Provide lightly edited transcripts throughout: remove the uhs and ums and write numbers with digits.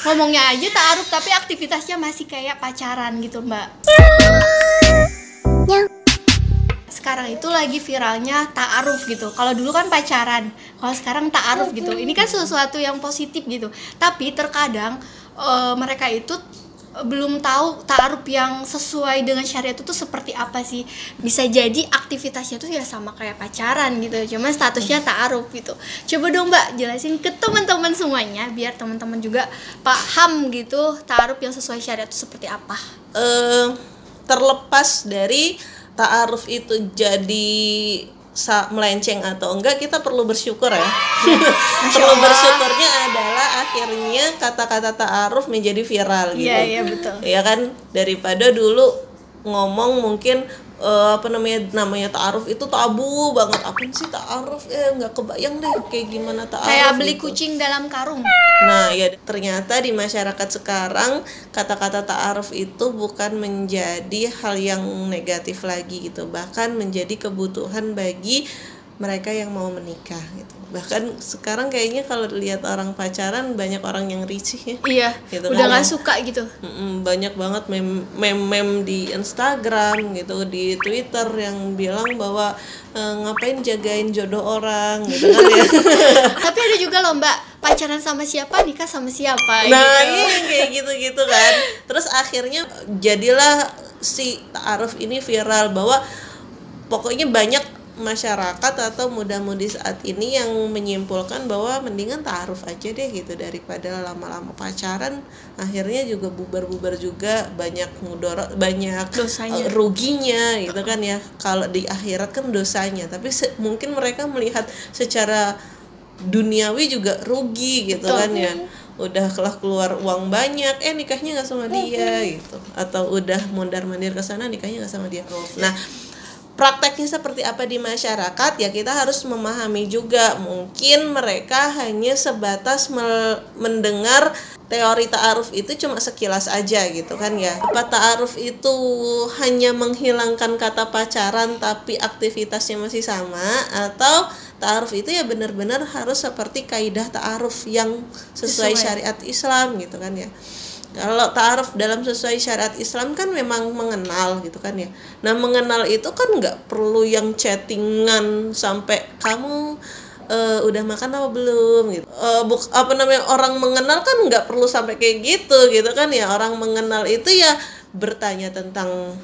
Ngomongnya aja ta'aruf tapi aktivitasnya masih kayak pacaran gitu, Mbak. Sekarang itu lagi viralnya ta'aruf gitu. Kalau dulu kan pacaran, kalau sekarang ta'aruf gitu. Ini kan sesuatu yang positif gitu. Tapi terkadang mereka itu belum tahu ta'aruf yang sesuai dengan syariat itu tuh seperti apa sih. Bisa jadi aktivitasnya tuh ya sama kayak pacaran gitu, cuma statusnya ta'aruf gitu. Coba dong Mbak jelasin ke teman-teman semuanya biar teman-teman juga paham gitu ta'aruf yang sesuai syariat itu seperti apa. Terlepas dari ta'aruf itu jadi melenceng atau enggak, kita perlu bersyukur ya. Perlu bersyukurnya adalah akhirnya kata-kata ta'aruf menjadi viral gitu. Iya betul. Ya kan, daripada dulu ngomong mungkin namanya ta'aruf itu tabu banget. Apa sih ta'aruf? Nggak kebayang deh kayak gimana ta'aruf. Kayak beli gitu. kucing dalam karung. Nah ya, ternyata di masyarakat sekarang kata-kata ta'aruf itu bukan menjadi hal yang negatif lagi gitu, bahkan menjadi kebutuhan bagi mereka yang mau menikah gitu. Bahkan sekarang kayaknya kalau lihat orang pacaran banyak orang yang risih ya. Iya, gitu udah kan, nggak suka gitu. Banyak banget meme di Instagram gitu, di Twitter yang bilang bahwa ngapain jagain jodoh orang gitu kan ya. Tapi ada juga loh Mbak, pacaran sama siapa nikah sama siapa. Nah gitu. iya kayak gitu kan. Terus akhirnya jadilah si ta'aruf ini viral, bahwa pokoknya banyak masyarakat atau muda-mudi saat ini yang menyimpulkan bahwa mendingan ta'aruf aja deh gitu daripada lama-lama pacaran, akhirnya juga bubar-bubar juga, banyak mudarat, banyak dosanya, ruginya gitu kan ya. Kalau di akhirat kan dosanya, tapi mungkin mereka melihat secara duniawi juga rugi gitu. Betul. Kan ya, udah keluar uang banyak, nikahnya nggak sama dia gitu, atau udah mondar-mandir ke sana nikahnya nggak sama dia. Nah prakteknya seperti apa di masyarakat ya kita harus memahami juga. Mungkin mereka hanya sebatas mendengar teori ta'aruf itu cuma sekilas aja gitu kan ya. Apa ta'aruf itu hanya menghilangkan kata pacaran tapi aktivitasnya masih sama, atau ta'aruf itu ya benar-benar harus seperti kaidah ta'aruf yang sesuai syariat Islam gitu kan ya. Kalau ta'aruf dalam sesuai syariat Islam kan memang mengenal gitu kan ya. Nah mengenal itu kan nggak perlu yang chattingan sampai kamu udah makan apa belum gitu. Orang mengenal kan nggak perlu sampai kayak gitu kan ya. Orang mengenal itu ya bertanya tentang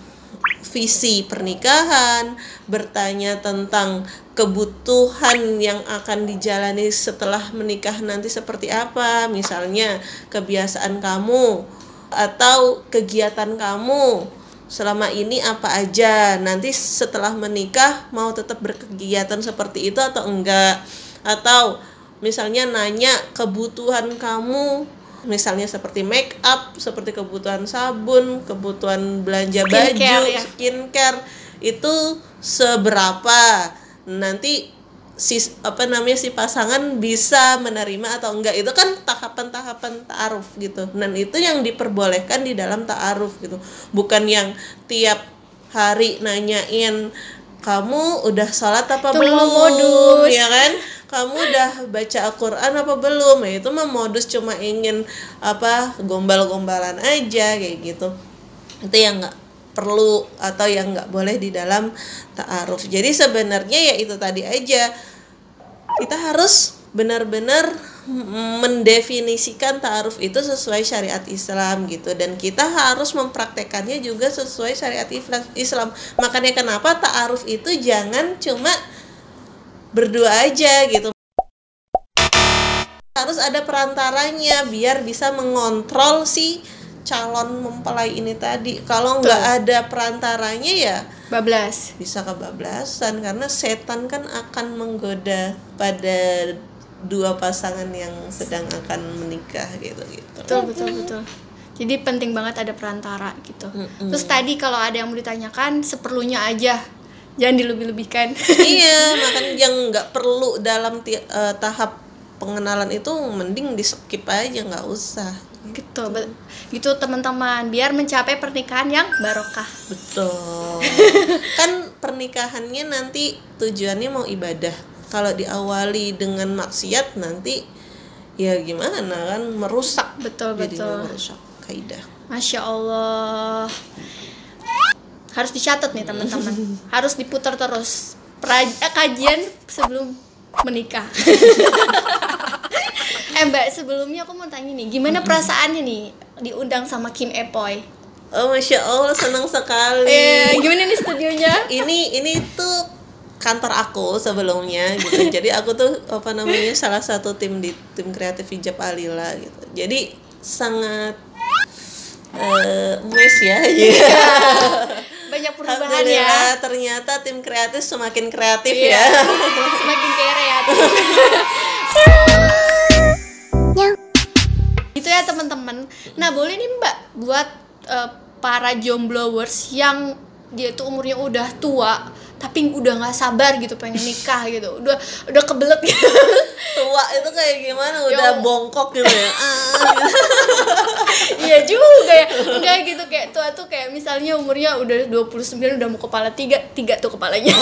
visi pernikahan, bertanya tentang kebutuhan yang akan dijalani setelah menikah nanti seperti apa, misalnya kebiasaan kamu atau kegiatan kamu selama ini apa aja, nanti setelah menikah mau tetap berkegiatan seperti itu atau enggak, atau misalnya nanya kebutuhan kamu, misalnya seperti make up, seperti kebutuhan sabun, kebutuhan belanja baju, skincare itu seberapa, nanti si pasangan bisa menerima atau enggak. Itu kan tahapan-tahapan ta'aruf gitu. Dan itu yang diperbolehkan di dalam ta'aruf gitu. Bukan yang tiap hari nanyain kamu udah sholat apa belum, ya kan? Kamu udah baca Al-Quran apa belum? Ya, itu mah modus cuma ingin gombal-gombalan aja kayak gitu. Itu yang nggak perlu atau yang nggak boleh di dalam ta'aruf. Jadi sebenarnya ya itu tadi aja, kita harus benar-benar mendefinisikan ta'aruf itu sesuai syariat Islam gitu, dan kita harus mempraktekannya juga sesuai syariat Islam. Makanya kenapa ta'aruf itu jangan cuma berdua aja gitu, harus ada perantaranya biar bisa mengontrol si calon mempelai ini tadi. Kalau nggak ada perantaranya ya bablas, bisa kebablasan, karena setan kan akan menggoda pada dua pasangan yang sedang akan menikah gitu. Betul. Jadi penting banget ada perantara gitu. Terus tadi kalau ada yang mau ditanyakan, seperlunya aja, jangan dilebih-lebihkan. Iya, makanya yang nggak perlu dalam tahap pengenalan itu mending di skip aja, nggak usah. Gitu teman-teman, biar mencapai pernikahan yang barokah. Betul. Kan pernikahannya nanti tujuannya mau ibadah. Kalau diawali dengan maksiat nanti ya gimana kan, merusak. Betul, Jadinya betul. merusak kaidah. Masya Allah. Harus dicatat nih teman-teman. Harus diputar terus. Kajian sebelum menikah. Mbak, sebelumnya aku mau tanya nih, gimana perasaannya nih diundang sama Kim Epoy? Oh, Masya Allah, senang sekali. Gimana nih studionya? Ini tuh kantor aku sebelumnya gitu. Jadi aku tuh salah satu tim kreatif hijab Alila gitu. Jadi sangat mes ya. Banyak perubahan ya. Alhamdulillah, ternyata tim kreatif semakin kreatif ya. Semakin kreatif. Itu ya teman-teman. Nah, boleh nih Mbak buat para jomblowers yang dia tuh umurnya udah tua tapi udah nggak sabar gitu pengen nikah gitu, udah kebelet gitu. Tua itu kayak gimana, udah bongkok gitu ya. Iya juga ya, enggak gitu, kayak tua tuh kayak misalnya umurnya udah 29, udah mau kepala tiga tuh kepalanya.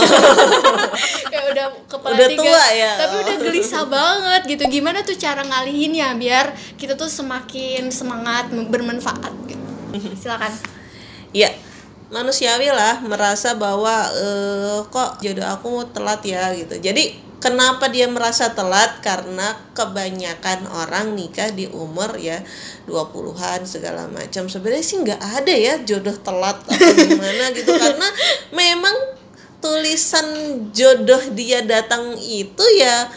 Kayak udah kepala udah 3 tua ya, tapi udah gelisah banget gitu. Gimana tuh cara ngalihinnya biar kita tuh semakin semangat, bermanfaat gitu? Silakan. Ya, manusiawi lah merasa bahwa kok jodoh aku mau telat ya gitu. Jadi kenapa dia merasa telat? Karena kebanyakan orang nikah di umur ya 20-an segala macam. Sebenarnya sih nggak ada ya jodoh telat atau gimana gitu. Karena memang tulisan jodoh dia datang itu ya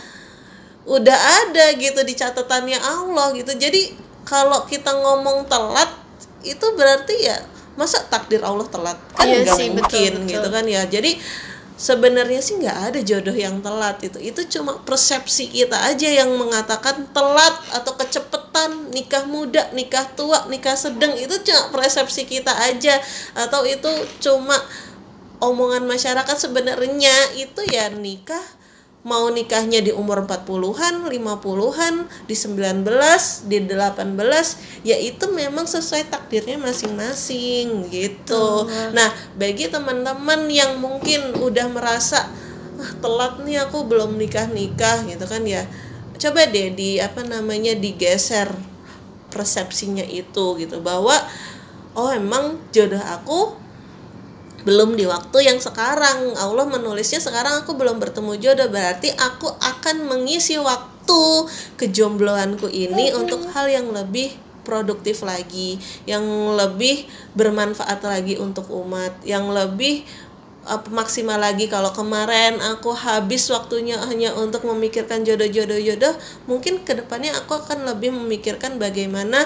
udah ada gitu di catatannya Allah gitu. Jadi kalau kita ngomong telat itu berarti ya masa takdir Allah telat, kan iya nggak sih, mungkin, betul. gitu kan ya. Jadi sebenarnya sih nggak ada jodoh yang telat, itu cuma persepsi kita aja yang mengatakan telat atau kecepetan, nikah muda, nikah tua, nikah sedang, itu cuma persepsi kita aja, atau itu cuma omongan masyarakat. Sebenarnya itu ya nikah, mau nikahnya di umur 40-an, 50-an, di 19, di 18, ya itu memang sesuai takdirnya masing-masing gitu. Nah, bagi teman-teman yang mungkin udah merasa telat nih aku belum nikah-nikah gitu kan ya, coba deh digeser persepsinya itu gitu, bahwa oh emang jodoh aku belum di waktu yang sekarang. Allah menulisnya sekarang aku belum bertemu jodoh, berarti aku akan mengisi waktu kejombloanku ini untuk hal yang lebih produktif lagi, yang lebih bermanfaat lagi untuk umat, yang lebih maksimal lagi. Kalau kemarin aku habis waktunya hanya untuk memikirkan jodoh, mungkin kedepannya aku akan lebih memikirkan bagaimana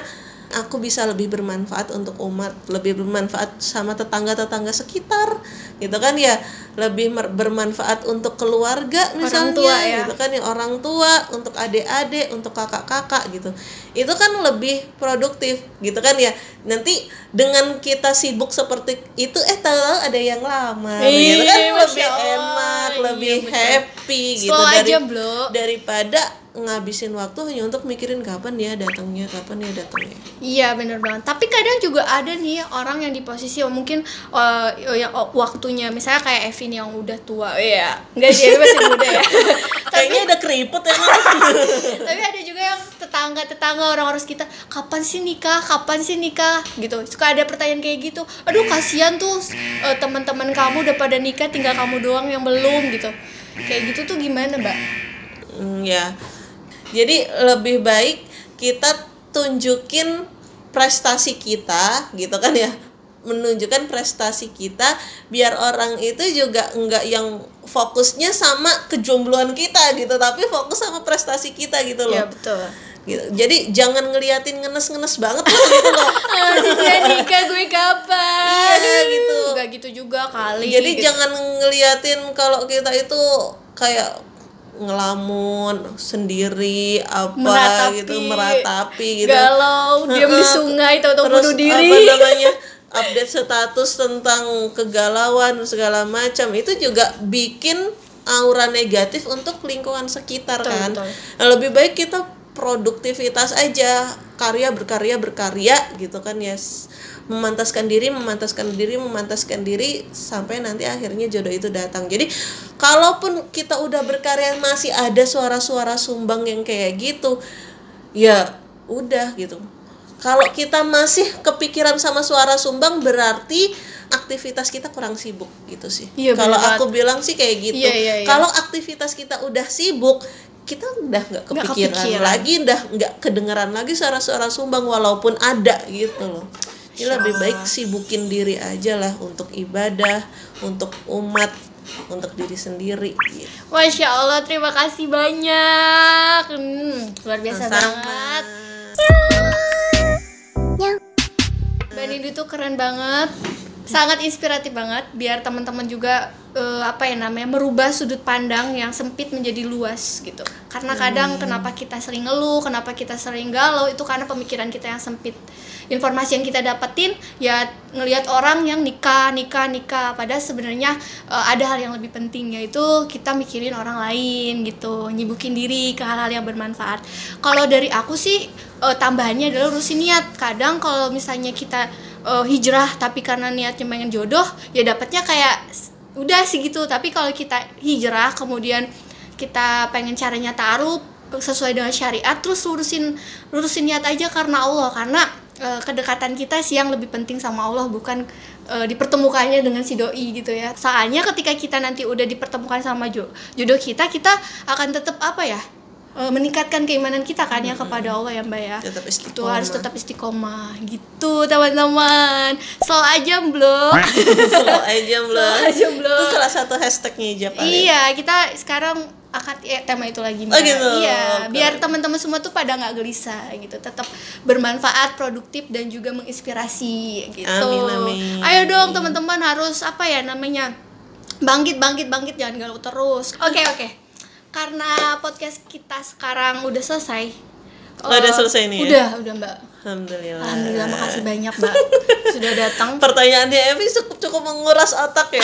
aku bisa lebih bermanfaat untuk umat, lebih bermanfaat sama tetangga-tetangga sekitar gitu kan ya, lebih bermanfaat untuk keluarga misalnya, orang tua, ya. gitu kan ya, orang tua, untuk adik-adik, untuk kakak-kakak gitu. Itu kan lebih produktif gitu kan ya. Nanti dengan kita sibuk seperti itu tahu-tahu ada yang lamar gitu kan, lebih enak, lebih happy gitu daripada ngabisin waktu hanya untuk mikirin kapan dia datangnya. Iya, bener banget. Tapi kadang juga ada nih orang yang di posisi mungkin yang waktunya misalnya kayak Evin yang udah tua, ya nggak sih, masih muda ya. Kayaknya ada keriput ya. Tapi ada juga yang tetangga orang-orang kita, kapan sih nikah gitu. Suka ada pertanyaan kayak gitu. Aduh, kasihan tuh teman-teman kamu udah pada nikah, tinggal kamu doang yang belum gitu. Kayak gitu tuh gimana, Mbak? Ya. Jadi lebih baik kita tunjukin prestasi kita gitu kan ya, menunjukkan prestasi kita biar orang itu juga enggak yang fokusnya sama kejombloan kita gitu, tapi fokus sama prestasi kita gitu loh. Iya, betul. Gitu. Jadi jangan ngeliatin ngenes banget gitu loh. Dia nikah gue kapan? Iya gitu. Enggak gitu juga kali. Jadi gitu. jangan ngeliatin kalau kita itu kayak ngelamun sendiri meratapi gitu, galau, diam di sungai, tahu-tahu bunuh diri, update status tentang kegalauan segala macam, itu juga bikin aura negatif untuk lingkungan sekitar. Betul, kan betul. Nah, lebih baik kita produktivitas aja, berkarya gitu kan ya, memantaskan diri sampai nanti akhirnya jodoh itu datang. Jadi kalaupun kita udah berkarya masih ada suara-suara sumbang yang kayak gitu, ya udah gitu. Kalau kita masih kepikiran sama suara sumbang berarti aktivitas kita kurang sibuk gitu sih. Iya, Kalau bener aku bilang sih kayak gitu. Iya. Kalau aktivitas kita udah sibuk, kita udah nggak kepikiran lagi, udah nggak kedengeran lagi suara-suara sumbang walaupun ada gitu loh. Jadi lebih baik sibukin diri aja lah untuk ibadah, untuk umat, untuk diri sendiri gitu. Masya Allah, terima kasih banyak. Luar biasa banget. Mbak Nindi tuh keren banget, sangat inspiratif banget. Biar teman-teman juga merubah sudut pandang yang sempit menjadi luas gitu. Karena kadang kenapa kita sering ngeluh, kenapa kita sering galau, itu karena pemikiran kita yang sempit. Informasi yang kita dapetin ya ngelihat orang yang nikah. Padahal sebenarnya ada hal yang lebih penting, yaitu kita mikirin orang lain gitu, nyibukin diri ke hal-hal yang bermanfaat. Kalau dari aku sih tambahannya adalah urusin niat. Kadang kalau misalnya kita hijrah tapi karena niatnya pengen jodoh, ya dapatnya kayak udah sih gitu. Tapi kalau kita hijrah kemudian kita pengen caranya ta'aruf sesuai dengan syariat, terus lurusin niat aja karena Allah, karena kedekatan kita sih yang lebih penting sama Allah, bukan dipertemukannya dengan si doi gitu ya. Soalnya ketika kita nanti udah dipertemukan sama jodoh kita akan tetap meningkatkan keimanan kita kan ya kepada Allah ya Mbak ya. Tetap istiqomah. Itu harus tetap istiqomah gitu teman-teman. Slow aja belum. Slow aja belum. Itu salah satu hashtagnya hijab. Iya, kita sekarang akan tema itu lagi Mbak. Oh gitu. Iya, biar teman-teman semua tuh pada nggak gelisah gitu, tetap bermanfaat, produktif dan juga menginspirasi gitu. Amin. Ayo dong teman-teman, harus bangkit, jangan galau terus. Oke. Karena podcast kita sekarang udah selesai. Udah selesai nih ya? Udah Mbak. Alhamdulillah, makasih banyak Mbak sudah datang. Pertanyaannya Evi cukup menguras otak ya.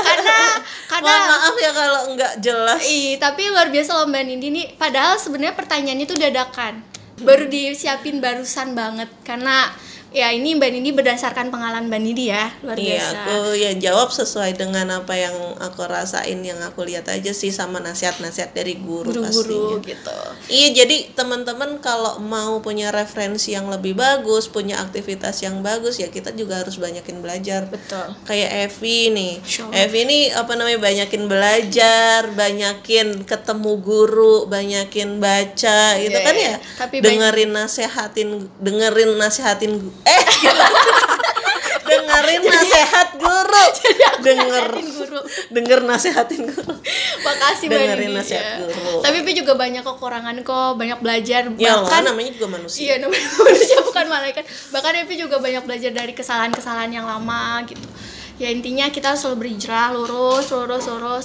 karena mohon maaf ya kalau nggak jelas. Tapi luar biasa loh Mbak Nindi nih. Padahal sebenarnya pertanyaannya itu dadakan, baru disiapin barusan banget. Karena ya ini Mbak Nindi berdasarkan pengalaman Mbak Nindi ya, luar biasa. Iya, aku ya jawab sesuai dengan apa yang aku rasain, yang aku lihat aja sih, sama nasihat-nasihat dari guru pastinya gitu. Iya, jadi teman-teman kalau mau punya referensi yang lebih bagus, punya aktivitas yang bagus, ya kita juga harus banyakin belajar. Betul. Kayak Evi nih. Evi nih banyakin belajar, banyakin ketemu guru, banyakin baca gitu kan ya. Tapi dengerin nasihatin dengerin nasihat guru. Denger nasihatin guru. Makasih dengerin Mbak nasihat guru. Tapi Pi juga banyak kekurangan kok, banyak belajar. Ya bahkan namanya juga manusia. Iya, namanya manusia bukan malaikat. Bahkan Pi juga banyak belajar dari kesalahan-kesalahan yang lama gitu. Ya intinya kita harus selalu berhijrah, lurus,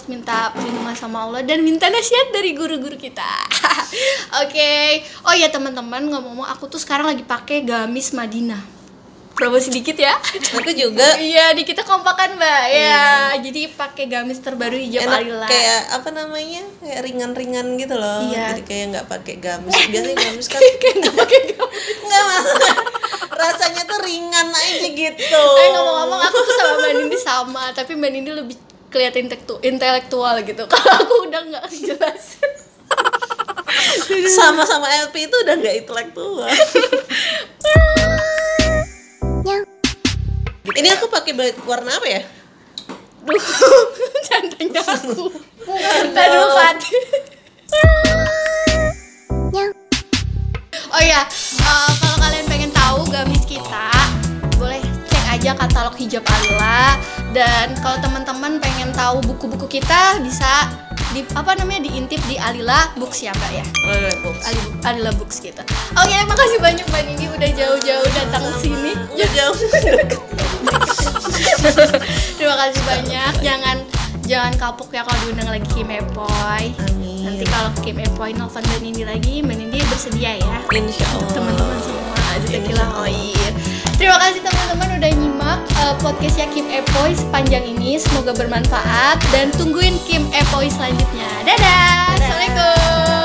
minta perlindungan sama Allah dan minta nasihat dari guru-guru kita. Oke. Oh ya teman-teman, ngomong-ngomong, aku tuh sekarang lagi pakai gamis Madinah. Promosi dikit ya. Aku juga. Iya, di kita kompakan Mbak. Ya, jadi pakai gamis terbaru hijab Alila. Kayak kayak ringan-ringan gitu loh. Iya. Jadi kayak nggak pakai gamis. Biasanya gamis kan kayak nggak pakai gamis. Nggak masalah. Rasanya tuh ringan aja gitu. Ngomong-ngomong, aku tuh sama Mbak Nindi sama, tapi Mbak Nindi lebih kelihatan intelektual gitu. Kalau aku udah nggak jelas. Sama-sama LP itu udah nggak intelektual. Ini aku pakai warna apa ya? Duh, cantanya aku. Taduh Kat. Oh ya, kalau kalian pengen tahu gamis kita, boleh cek aja katalog hijab Alila. Dan kalau teman-teman pengen tahu buku-buku kita, bisa diintip di Alila Books ya Mbak ya. Alila Books gitu. Oke, makasih banyak Mbak Nindi udah jauh-jauh datang ke sini. Jauh. Terima kasih banyak. Jangan kapok ya kalau diundang lagi Kim Epoy. Amin. Nanti kalau Kim Epoy nelfon Mbak Nindi lagi, Mbak Nindi bersedia ya. Insyaallah. Teman-teman semua, jazakallah khair. Terima kasih teman-teman udah nyimak podcastnya Kim Epoy sepanjang ini. Semoga bermanfaat dan tungguin Kim Epoy selanjutnya. Dadah. Assalamualaikum.